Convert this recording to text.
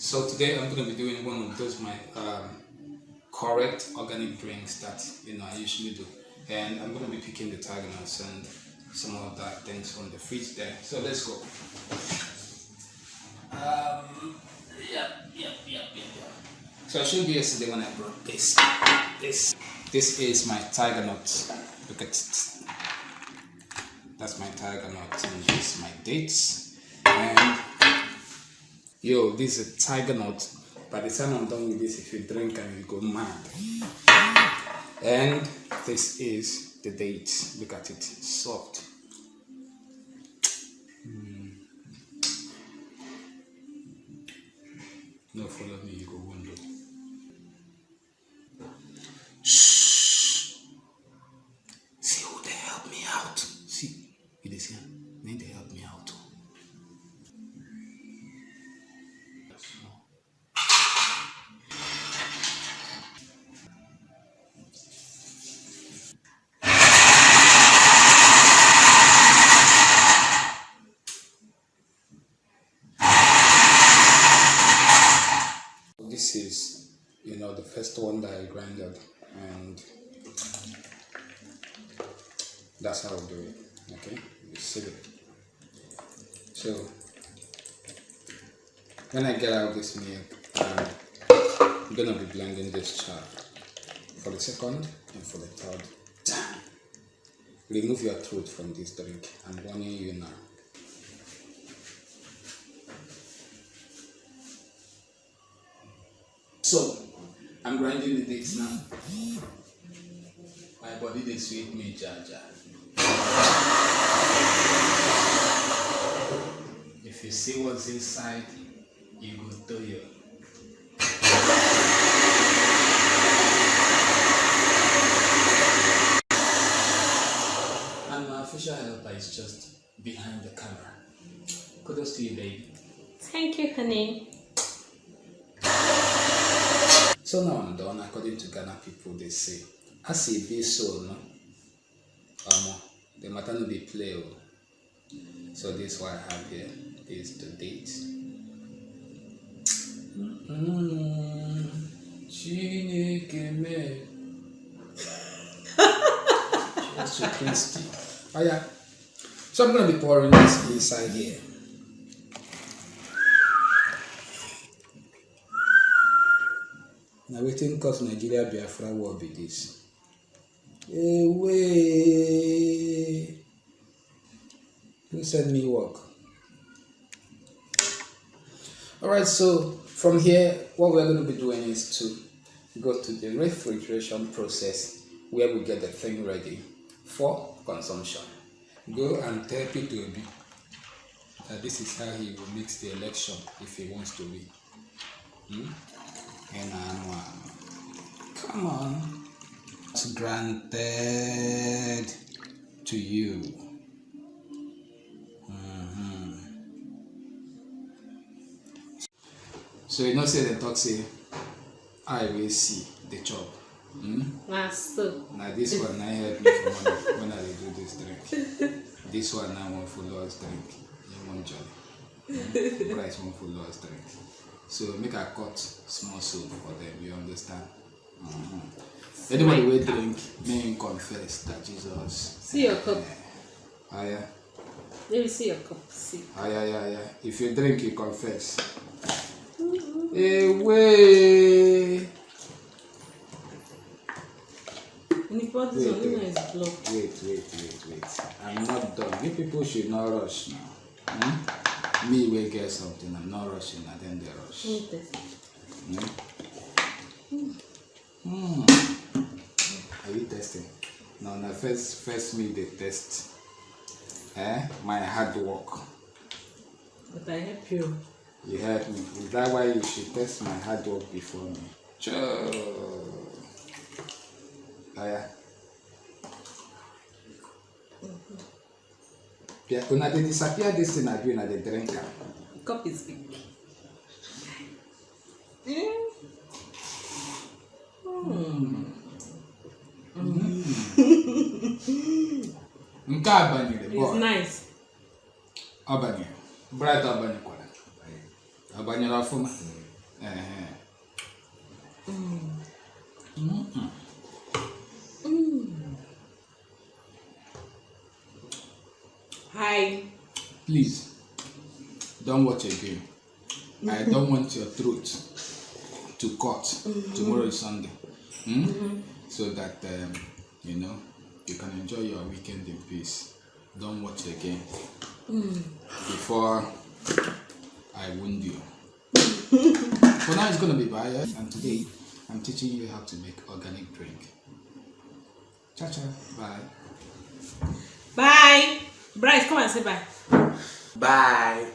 So today I'm going to be doing one of those my correct organic drinks that I usually do, and I'm going to be picking the tiger nuts and some of that things from the fridge there. So let's go. So I showed you yesterday when I brought this. This is my tiger nut. Look at it. That's my tiger nut, and this is my dates. And this is a tiger nut. By the time I'm done with this, if you drink and you go mad. And this is the dates. Look at it, soft. No, follow me, you go window. Shh. See who they help me out. See, you see, then they help me out. This is, the first one that I grinded, and that's how I do it. Okay, you see it. So when I get out this milk, I'm gonna be blending this chart for the second and for the third time. Remove your throat from this drink. I'm warning you now. So, I'm grinding the dates now. My body they sweet me, Jaja. If you see what's inside, you go to you. And my official helper is just behind the camera. Kudos to you, baby. Thank you, honey. So now I'm done. According to Ghana people, they say, I see be so, no? The matter no be play. So this is what I have here. This is the date. That's so tasty. Oh yeah. So I'm gonna be pouring this inside here. Now waiting cause Nigeria Biafra war be this. Away. Who send me work? Alright, so from here what we're going to be doing is to go to the refrigeration process where we get the thing ready for consumption. Go and tell Peter Obi that this is how he will mix the election if he wants to win. And come on, it's granted to you. So say the talk say, I will see the chop. Now this one I help me for money when I do this drink. This one I want for Lord's drink. You want jolly. Price one for Lord's drink. So make a cut small soup for them, you understand? Anybody will drink, may confess that Jesus. See your cup. Yeah. Let me see your cup. See. Yeah. If you drink, you confess. Away. Wait. I'm not done. You people should not rush now. Me will get something. I'm not rushing, and then they rush. Are you testing? No. First me they test. My hard work. But I help you. You help me. Is that why you should test my hard work before me? Sure. Yeah. Yeah, when they disappear this thing I do and they drink. The cup is big. It's nice. Abanye. Bright abanye kwa. Abanye rafuma. Hi. Please, don't watch again. I don't want your throat to cut. Tomorrow is Sunday. So that, you can enjoy your weekend in peace. Don't watch again. Before I wound you. For now, it's going to be bye. And today, I'm teaching you how to make organic drink. Cha-cha. Bye. Bye. Bryce, come and say bye. Bye.